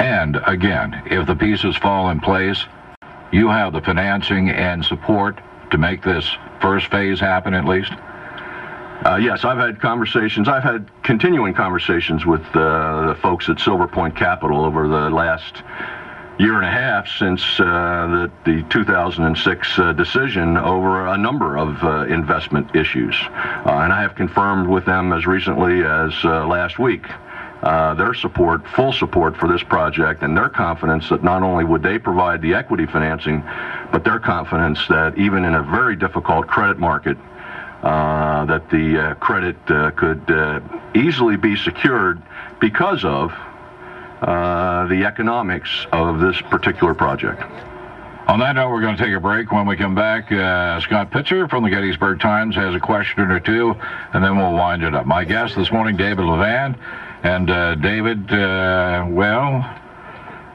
And again, if the pieces fall in place, you have the financing and support to make this first phase happen at least? Yes, I've had conversations. I've had continuing conversations with the folks at Silver Point Capital over the last year and a half since the 2006 decision over a number of investment issues. And I have confirmed with them as recently as last week their support, full support for this project, and their confidence that not only would they provide the equity financing, but their confidence that even in a very difficult credit market, that the credit could easily be secured because of the economics of this particular project. On that note, we're going to take a break. When we come back, Scott Pitzer from the Gettysburg Times has a question or two, and then we'll wind it up. My guest this morning, David Levan. And David, well,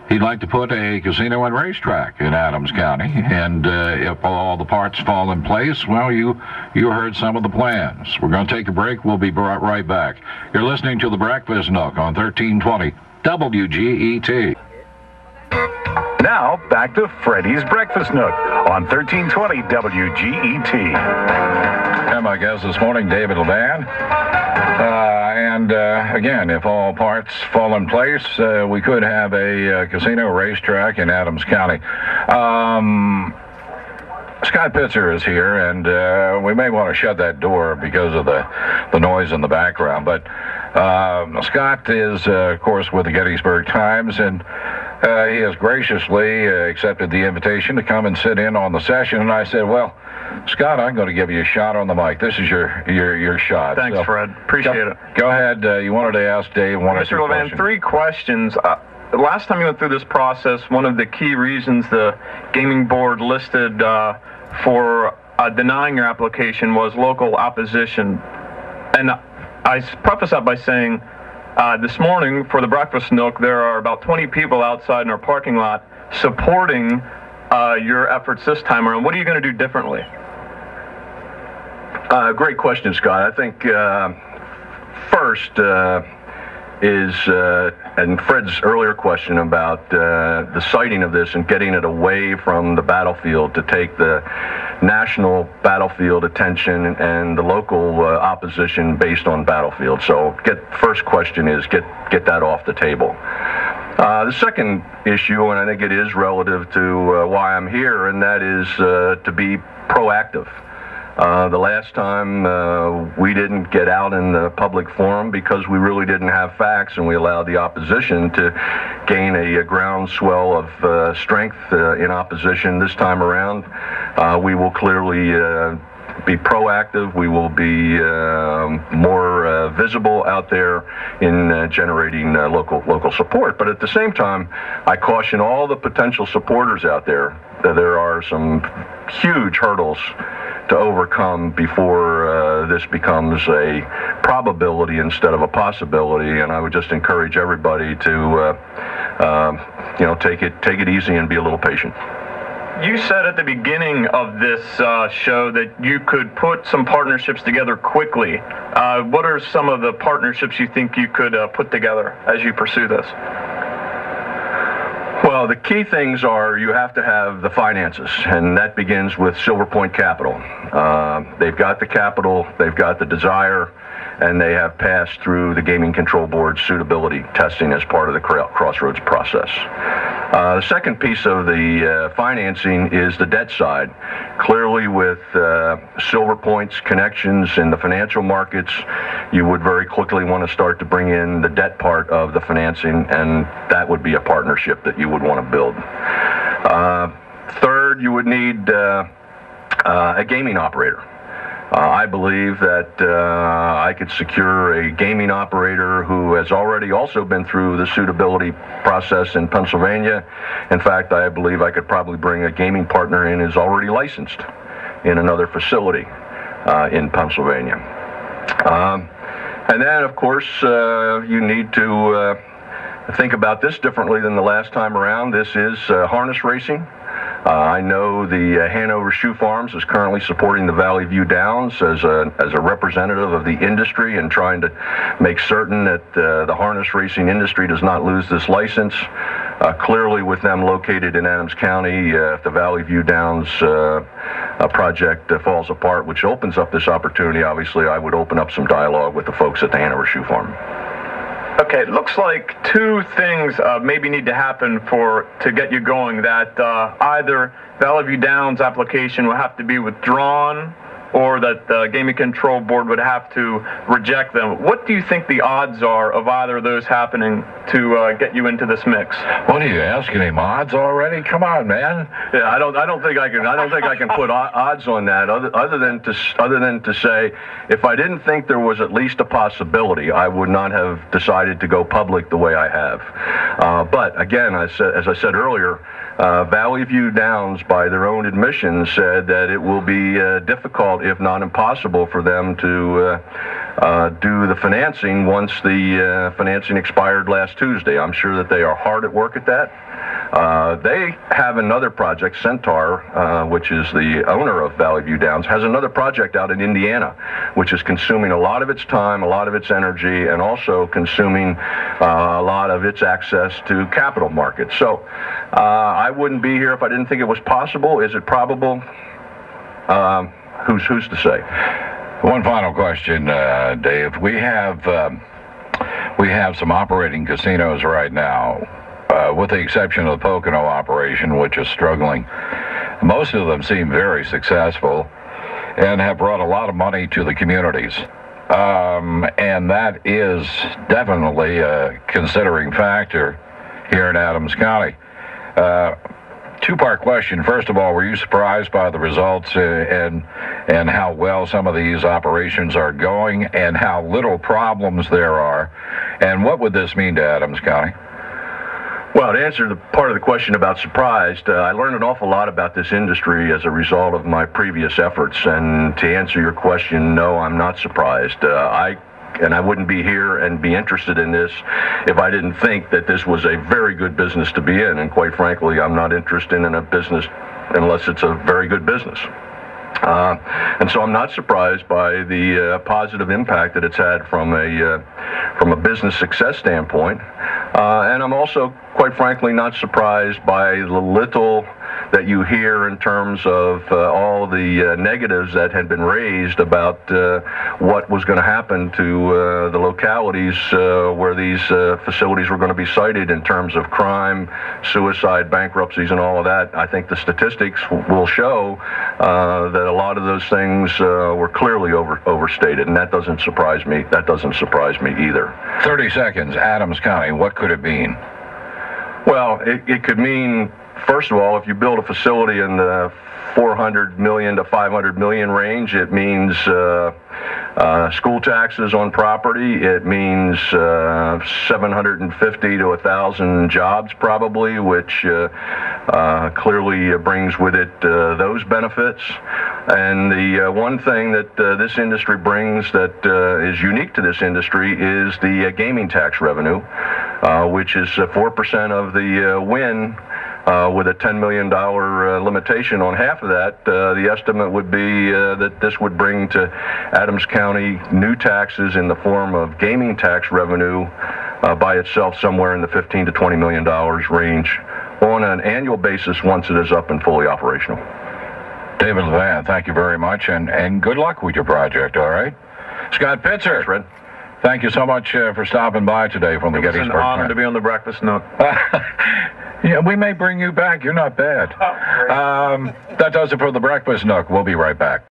he'd like to put a casino and racetrack in Adams County. And if all the parts fall in place, well, you heard some of the plans. We're going to take a break. We'll be brought right back. You're listening to The Breakfast Nook on 1320 WGET. Now, back to Freddy's Breakfast Nook on 1320 WGET. And my guest this morning, David Levan. Again, if all parts fall in place, we could have a casino racetrack in Adams County. Scott Pitzer is here, and we may want to shut that door because of the noise in the background. But Scott is, of course, with the Gettysburg Times, and he has graciously accepted the invitation to come and sit in on the session. And I said, well, Scott, I'm going to give you a shot on the mic. This is your shot. Thanks, so, Fred. Appreciate it. Go ahead. You wanted to ask Dave one or two questions. Mr. Levan, 3 questions. The last time you went through this process, one of the key reasons the gaming board listed for denying your application was local opposition. And I preface that by saying this morning for the Breakfast Nook, there are about 20 people outside in our parking lot supporting your efforts this time around. What are you going to do differently? Great question, Scott. I think first is, and Fred's earlier question about the siting of this and getting it away from the battlefield to take the national battlefield attention and the local opposition based on battlefield. So first question is get that off the table. The second issue, and I think it is relative to why I'm here, and that is to be proactive. The last time we didn't get out in the public forum because we really didn't have facts, and we allowed the opposition to gain a groundswell of strength in opposition. This time around, we will clearly be proactive. We will be more visible out there in generating local support. But at the same time, I caution all the potential supporters out there that there are some huge hurdles to overcome before this becomes a probability instead of a possibility. And I would just encourage everybody to, take it easy and be a little patient. You said at the beginning of this show that you could put some partnerships together quickly. What are some of the partnerships you think you could put together as you pursue this? Well, the key things are you have to have the finances, and that begins with Silver Point Capital. They've got the capital, they've got the desire, and they have passed through the Gaming Control Board's suitability testing as part of the Crossroads process. The second piece of the financing is the debt side. Clearly, with Silver Point's connections in the financial markets, you would very quickly want to start to bring in the debt part of the financing, and that would be a partnership that you would want to build. Third, you would need a gaming operator. I believe that I could secure a gaming operator who has already also been through the suitability process in Pennsylvania. In fact, I believe I could probably bring a gaming partner in who's already licensed in another facility in Pennsylvania. And then, of course, you need to think about this differently than the last time around. This is harness racing. I know the Hanover Shoe Farms is currently supporting the Valley View Downs as a representative of the industry and trying to make certain that the harness racing industry does not lose this license. Clearly, with them located in Adams County, if the Valley View Downs project falls apart, which opens up this opportunity, obviously I would open up some dialogue with the folks at the Hanover Shoe Farm. Okay, it looks like two things maybe need to happen to get you going. That either Valley View Downs application will have to be withdrawn, or that the Gaming Control Board would have to reject them. What do you think the odds are of either of those happening to get you into this mix? What are you asking him? Odds already? Come on, man. Yeah, I don't think I can put odds on that. Other than to say, if I didn't think there was at least a possibility, I would not have decided to go public the way I have. But again, as I said earlier, Valley View Downs, by their own admission, said that it will be difficult, if not impossible, for them to do the financing once the financing expired last Tuesday. I'm sure that they are hard at work at that. They have another project, Centaur, which is the owner of Valley View Downs, has another project out in Indiana, which is consuming a lot of its time, a lot of its energy, and also consuming a lot of its access to capital markets. So I wouldn't be here if I didn't think it was possible. Is it probable? Who's to say? One final question, Dave. We have some operating casinos right now, with the exception of the Pocono operation, which is struggling. Most of them seem very successful and have brought a lot of money to the communities. And that is definitely a considering factor here in Adams County. Two-part question. First of all, were you surprised by the results and how well some of these operations are going and how little problems there are? And what would this mean to Adams County? Well, to answer the part of the question about surprised, I learned an awful lot about this industry as a result of my previous efforts. And to answer your question, no, I'm not surprised. I wouldn't be here and be interested in this if I didn't think that this was a very good business to be in. And quite frankly, I'm not interested in a business unless it's a very good business. And so I'm not surprised by the positive impact that it's had from a business success standpoint. And I'm also, quite frankly, not surprised by the little that you hear in terms of all the negatives that had been raised about what was going to happen to the localities where these facilities were going to be sited in terms of crime, suicide, bankruptcies, and all of that. I think the statistics will show that a lot of those things were clearly overstated, and that doesn't surprise me. That doesn't surprise me either. 30 seconds. Adams County, what could it mean? Well, it could mean, first of all, if you build a facility in the $400 million to $500 million range, it means school taxes on property. It means 750 to 1,000 jobs probably, which clearly brings with it those benefits. And the one thing that this industry brings that is unique to this industry is the gaming tax revenue, which is 4% of the win. With a $10 million limitation on half of that, the estimate would be that this would bring to Adams County new taxes in the form of gaming tax revenue by itself somewhere in the $15 to $20 million range on an annual basis once it is up and fully operational. David Levan, thank you very much, and good luck with your project, all right? Scott Pitzer. Thanks, Fred. Thank you so much for stopping by today from the Gettysburg. It's an honor to be on the Breakfast Nook. Yeah, we may bring you back. You're not bad. That does it for the Breakfast Nook. We'll be right back.